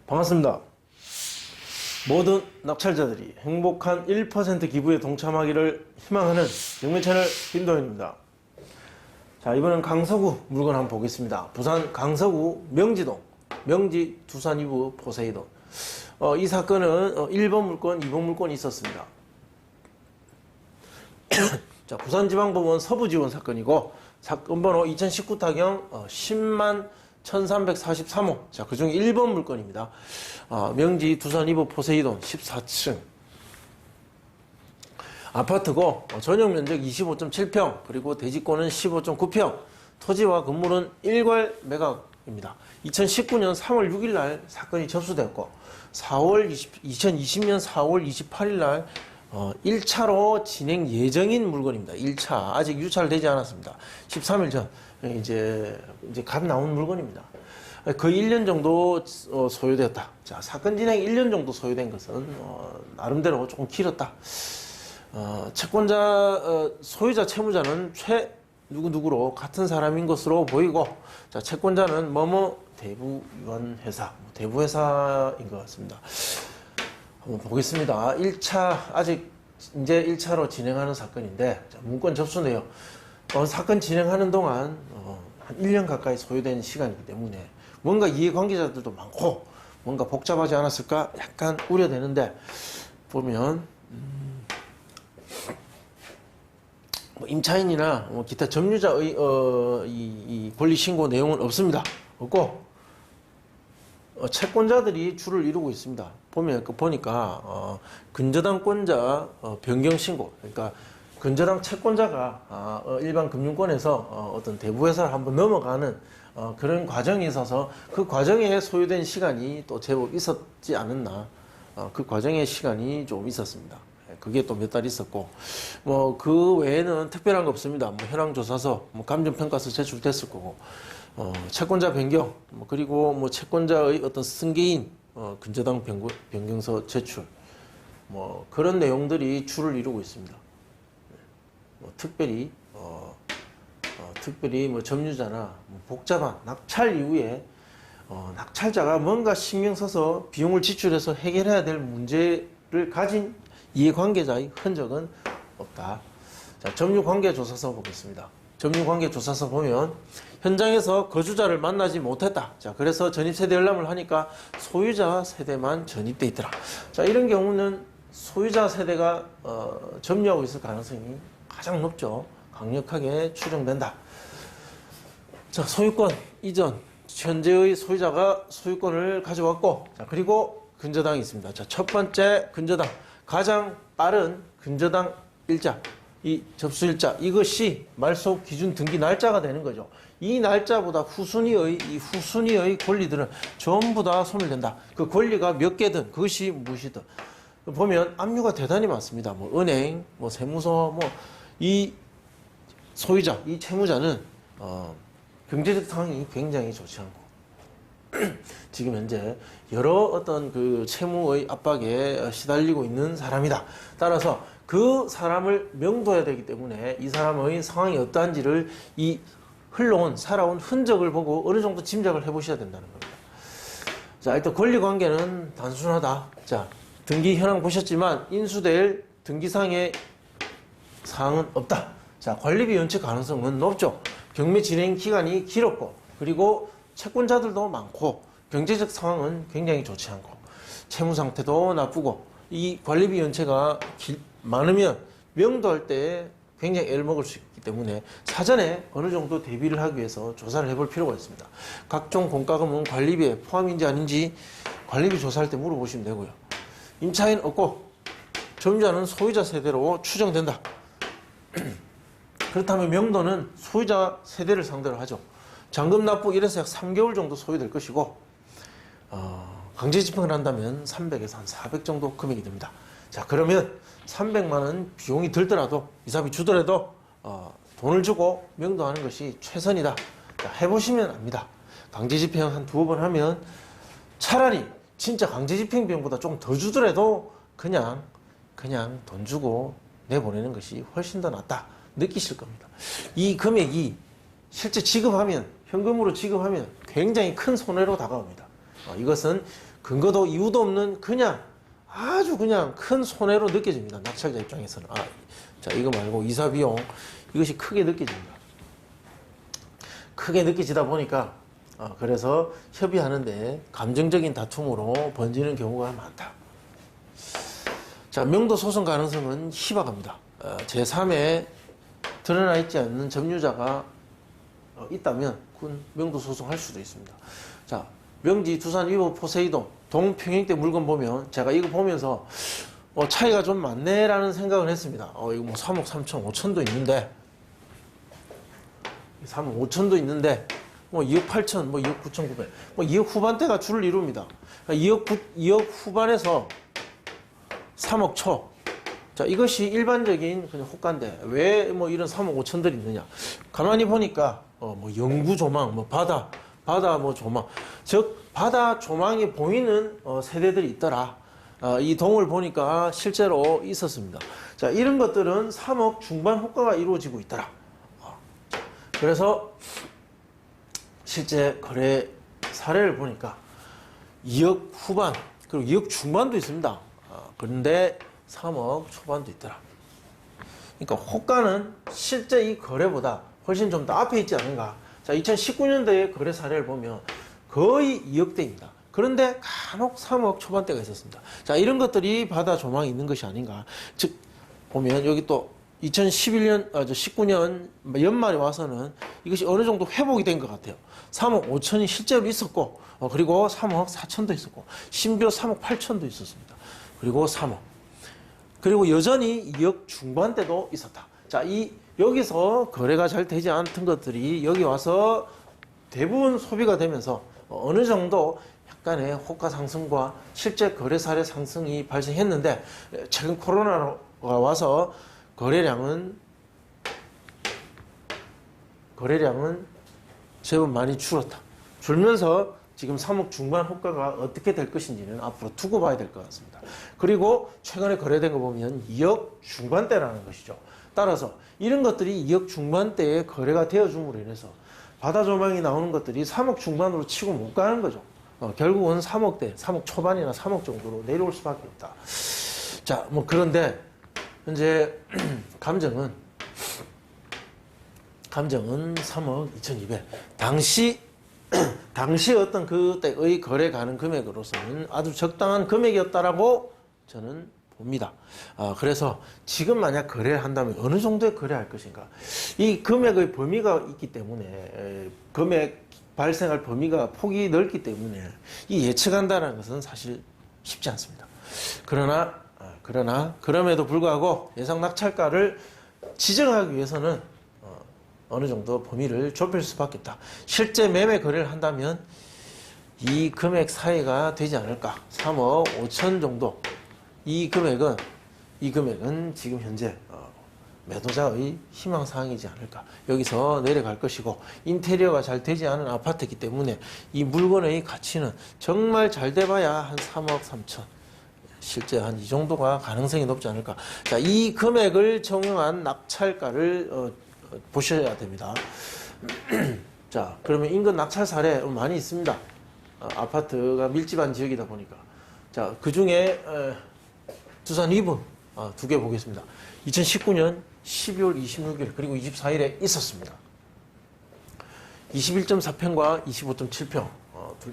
반갑습니다. 모든 낙찰자들이 행복한 1% 기부에 동참하기를 희망하는 영매 채널 김도현입니다. 자, 이번엔 강서구 물건 한번 보겠습니다. 부산 강서구 명지동 명지 두산 이브 포세이돈. 이 사건은 1번 물건, 2번 물건이 있었습니다. 자, 부산지방법원 서부지원 사건이고 사건 번호 2019 타경 10만 1343호. 자, 그 중에 1번 물건입니다. 명지 두산 이브 포세이돈 14층. 아파트고, 전용 면적 25.7평, 그리고 대지권은 15.9평, 토지와 건물은 일괄 매각입니다. 2019년 3월 6일 날 사건이 접수되었고, 2020년 4월 28일 날 1차로 진행 예정인 물건입니다. 1차. 아직 유찰되지 않았습니다. 13일 전, 이제 갓 나온 물건입니다. 거의 1년 정도 소요되었다. 자, 사건 진행 1년 정도 소요된 것은, 나름대로 조금 길었다. 채권자, 소유자 채무자는 누구누구로 같은 사람인 것으로 보이고, 자, 채권자는 뭐뭐 대부유한 회사, 대부회사인 것 같습니다. 한번 보겠습니다. 1차, 아직 이제 1차로 진행하는 사건인데, 자, 문건 접수 내용. 사건 진행하는 동안, 한 1년 가까이 소요된 시간이기 때문에, 뭔가 이해관계자들도 많고, 뭔가 복잡하지 않았을까? 약간 우려되는데, 보면, 임차인이나 기타 점유자의 이 권리 신고 내용은 없습니다. 없고 채권자들이 주를 이루고 있습니다. 보니까 근저당권자 변경 신고, 그러니까 근저당 채권자가 일반 금융권에서 어떤 대부회사를 한번 넘어가는 그런 과정이 있어서 그 과정에 소요된 시간이 또 제법 있었지 않았나. 그 과정의 시간이 좀 있었습니다. 그게 또 몇 달 있었고, 그 외에는 특별한 거 없습니다. 현황조사서, 감정평가서 제출됐을 거고, 채권자 변경, 그리고 채권자의 어떤 승계인, 근저당 변경서 제출, 그런 내용들이 주를 이루고 있습니다. 특별히 점유자나 복잡한 낙찰 이후에, 낙찰자가 뭔가 신경 써서 비용을 지출해서 해결해야 될 문제를 가진 이해관계자의 흔적은 없다. 자, 점유관계조사서 보겠습니다. 점유관계조사서 보면 현장에서 거주자를 만나지 못했다. 자, 그래서 전입세대 열람을 하니까 소유자 세대만 전입돼 있더라. 자, 이런 경우는 소유자 세대가 점유하고 있을 가능성이 가장 높죠. 강력하게 추정된다. 자, 소유권 이전, 현재의 소유자가 소유권을 가져왔고, 자, 그리고 근저당이 있습니다. 자, 첫 번째 근저당. 가장 빠른 근저당 일자, 이 접수일자, 이것이 말소 기준 등기 날짜가 되는 거죠. 이 날짜보다 후순위의 권리들은 전부 다 소멸된다. 그 권리가 몇 개든 그것이 무엇이든. 보면 압류가 대단히 많습니다. 은행, 세무서, 이 소유자, 이 채무자는 경제적 상황이 굉장히 좋지 않고, 지금 현재 여러 어떤 그 채무의 압박에 시달리고 있는 사람이다. 따라서 그 사람을 명도해야 되기 때문에 이 사람의 상황이 어떠한지를 이 살아온 흔적을 보고 어느 정도 짐작을 해보셔야 된다는 겁니다. 자, 일단 권리관계는 단순하다. 자, 등기 현황 보셨지만 인수될 등기상의 사항은 없다. 자, 관리비 연체 가능성은 높죠. 경매 진행 기간이 길었고, 그리고 채권자들도 많고, 경제적 상황은 굉장히 좋지 않고, 채무 상태도 나쁘고, 이 관리비 연체가 많으면 명도할 때 굉장히 애를 먹을 수 있기 때문에 사전에 어느 정도 대비를 하기 위해서 조사를 해볼 필요가 있습니다. 각종 공과금은 관리비에 포함인지 아닌지 관리비 조사할 때 물어보시면 되고요. 임차인 없고 점유자는 소유자 세대로 추정된다. 그렇다면 명도는 소유자 세대를 상대로 하죠. 잔금 납부 이래서 약 3개월 정도 소요될 것이고, 강제 집행을 한다면 300에서 한 400 정도 금액이 됩니다. 자, 그러면 300만 원 비용이 들더라도, 이 사람이 주더라도, 돈을 주고 명도하는 것이 최선이다. 자, 해보시면 압니다. 강제 집행 한 2번 하면 차라리 진짜 강제 집행 비용보다 조금 더 주더라도 그냥 돈 주고 내보내는 것이 훨씬 더 낫다. 느끼실 겁니다. 이 금액이 실제 지급하면, 현금으로 지급하면 굉장히 큰 손해로 다가옵니다. 이것은 근거도 이유도 없는 그냥 아주 그냥 큰 손해로 느껴집니다. 낙찰자 입장에서는. 자, 이거 말고 이사 비용 이것이 크게 느껴집니다. 크게 느껴지다 보니까 그래서 협의하는데 감정적인 다툼으로 번지는 경우가 많다. 자, 명도 소송 가능성은 희박합니다. 제3에 드러나 있지 않는 점유자가 있다면 군 명도 소송할 수도 있습니다. 자, 명지, 두산, 위버, 포세이돈, 동평행대 물건 보면 제가 이거 보면서 차이가 좀 많네라는 생각을 했습니다. 이거 뭐 3억 3천, 5천도 있는데 3억 5천도 있는데 뭐 2억 8천, 뭐 2억 9천 9백, 뭐 2억 후반대가 줄을 이룹니다. 2억 후반에서 3억 초. 자, 이것이 일반적인 그냥 호가인데 왜 뭐 이런 3억 5천들이 있느냐? 가만히 보니까 뭐 영구 조망, 뭐 바다 뭐 조망, 즉 바다 조망이 보이는 세대들이 있더라. 이 동을 보니까 실제로 있었습니다. 자, 이런 것들은 3억 중반 호가가 이루어지고 있더라. 그래서 실제 거래 사례를 보니까 2억 후반 그리고 2억 중반도 있습니다. 그런데 3억 초반도 있더라. 그러니까 호가는 실제 이 거래보다 훨씬 좀 더 앞에 있지 않은가. 자, 2019년도에 거래 사례를 보면 거의 2억대입니다. 그런데 간혹 3억 초반대가 있었습니다. 자, 이런 것들이 바다 조망이 있는 것이 아닌가. 즉, 보면 여기 또 19년 연말에 와서는 이것이 어느 정도 회복이 된 것 같아요. 3억 5천이 실제로 있었고, 그리고 3억 4천도 있었고, 심지어 3억 8천도 있었습니다. 그리고 3억. 그리고 여전히 2억 중반대도 있었다. 자, 여기서 거래가 잘 되지 않던 것들이 여기 와서 대부분 소비가 되면서 어느 정도 약간의 호가 상승과 실제 거래 사례 상승이 발생했는데 최근 코로나가 와서 거래량은 제법 많이 줄었다. 줄면서 지금 3억 중반 호가가 어떻게 될 것인지는 앞으로 두고 봐야 될 것 같습니다. 그리고 최근에 거래된 거 보면 2억 중반대라는 것이죠. 따라서 이런 것들이 2억 중반대에 거래가 되어줌으로 인해서 바다 조망이 나오는 것들이 3억 중반으로 치고 못 가는 거죠. 결국은 3억대, 3억 초반이나 3억 정도로 내려올 수밖에 없다. 자, 뭐 그런데 현재 감정은 3억 2,200. 당시 어떤 그때의 거래 가능 금액으로서는 아주 적당한 금액이었다라고 저는 봅니다. 그래서 지금 만약 거래를 한다면 어느 정도의 거래할 것인가? 이 금액의 범위가 있기 때문에 금액 발생할 범위가 폭이 넓기 때문에 이 예측한다는 것은 사실 쉽지 않습니다. 그럼에도 불구하고 예상 낙찰가를 지정하기 위해서는 어느 정도 범위를 좁힐 수밖에 없다. 실제 매매 거래를 한다면 이 금액 사이가 되지 않을까. 3억 5천 정도. 이 금액은 지금 현재 매도자의 희망사항이지 않을까. 여기서 내려갈 것이고 인테리어가 잘 되지 않은 아파트이기 때문에 이 물건의 가치는 정말 잘 돼봐야 한 3억 3천. 실제 한 이 정도가 가능성이 높지 않을까. 자, 이 금액을 적용한 낙찰가를 보셔야 됩니다. 자, 그러면 인근 낙찰 사례 많이 있습니다. 아파트가 밀집한 지역이다 보니까. 자, 그 중에 두산 리본 두 개 보겠습니다. 2019년 12월 26일 그리고 24일에 있었습니다. 21.4평과 25.7평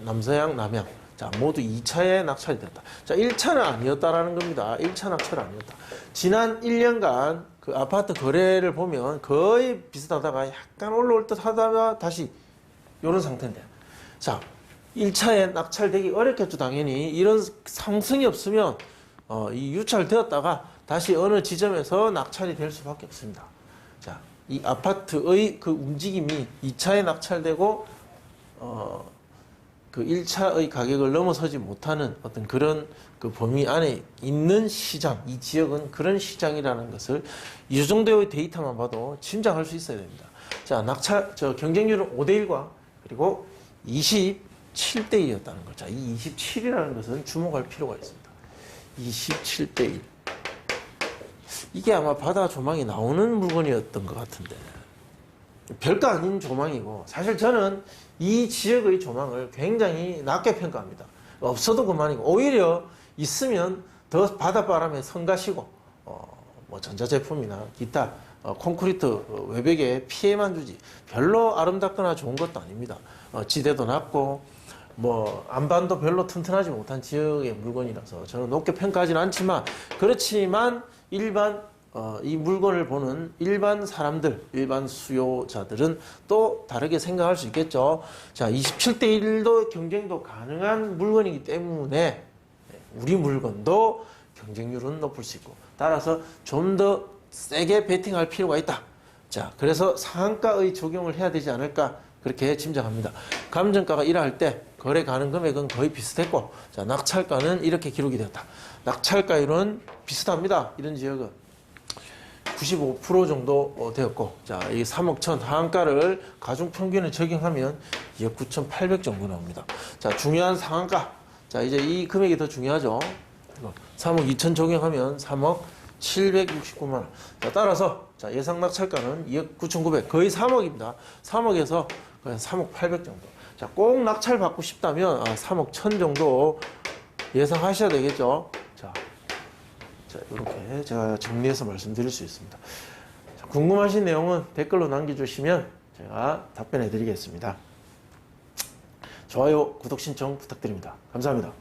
남서양 남양. 자, 모두 2차에 낙찰이 됐다. 자, 1차는 아니었다라는 겁니다. 1차 낙찰 아니었다. 지난 1년간 그 아파트 거래를 보면 거의 비슷하다가 약간 올라올 듯 하다가 다시 이런 상태인데. 자, 1차에 낙찰되기 어렵겠죠, 당연히. 이런 상승이 없으면, 이 유찰되었다가 다시 어느 지점에서 낙찰이 될 수밖에 없습니다. 자, 이 아파트의 그 움직임이 2차에 낙찰되고, 그 1차의 가격을 넘어서지 못하는 어떤 그런 그 범위 안에 있는 시장, 이 지역은 그런 시장이라는 것을 이 정도의 데이터만 봐도 짐작할 수 있어야 됩니다. 자, 경쟁률은 5대1과 그리고 27대1이었다는 거. 자, 이 27이라는 것은 주목할 필요가 있습니다. 27대1. 이게 아마 바다 조망이 나오는 물건이었던 것 같은데. 별거 아닌 조망이고, 사실 저는 이 지역의 조망을 굉장히 낮게 평가합니다. 없어도 그만이고 오히려 있으면 더 바닷바람에 성가시고 뭐 전자제품이나 기타 콘크리트 외벽에 피해만 주지 별로 아름답거나 좋은 것도 아닙니다. 지대도 낮고 뭐 안반도 별로 튼튼하지 못한 지역의 물건이라서 저는 높게 평가하지는 않지만 그렇지만 일반 이 물건을 보는 일반 사람들, 일반 수요자들은 또 다르게 생각할 수 있겠죠. 자, 27대 1도 경쟁도 가능한 물건이기 때문에 우리 물건도 경쟁률은 높을 수 있고 따라서 좀 더 세게 베팅할 필요가 있다. 자, 그래서 상한가의 적용을 해야 되지 않을까 그렇게 짐작합니다. 감정가가 1할 때 거래 가능 금액은 거의 비슷했고 자, 낙찰가는 이렇게 기록이 되었다. 낙찰가율은 비슷합니다. 이런 지역은 95% 정도 되었고 자, 이 3억 1천 하한가를 가중평균에 적용하면 2억 9,800 정도 나옵니다. 자, 중요한 상한가. 자, 이제 이 금액이 더 중요하죠. 3억 2천 적용하면 3억 769만 원. 자, 따라서 자, 예상 낙찰가는 2억 9,900 거의 3억입니다. 3억에서 그냥 3억 800 정도. 자, 꼭 낙찰 받고 싶다면 3억 1천 정도 예상하셔야 되겠죠. 자, 이렇게 제가 정리해서 말씀드릴 수 있습니다. 자, 궁금하신 내용은 댓글로 남겨주시면 제가 답변해 드리겠습니다. 좋아요, 구독 신청 부탁드립니다. 감사합니다.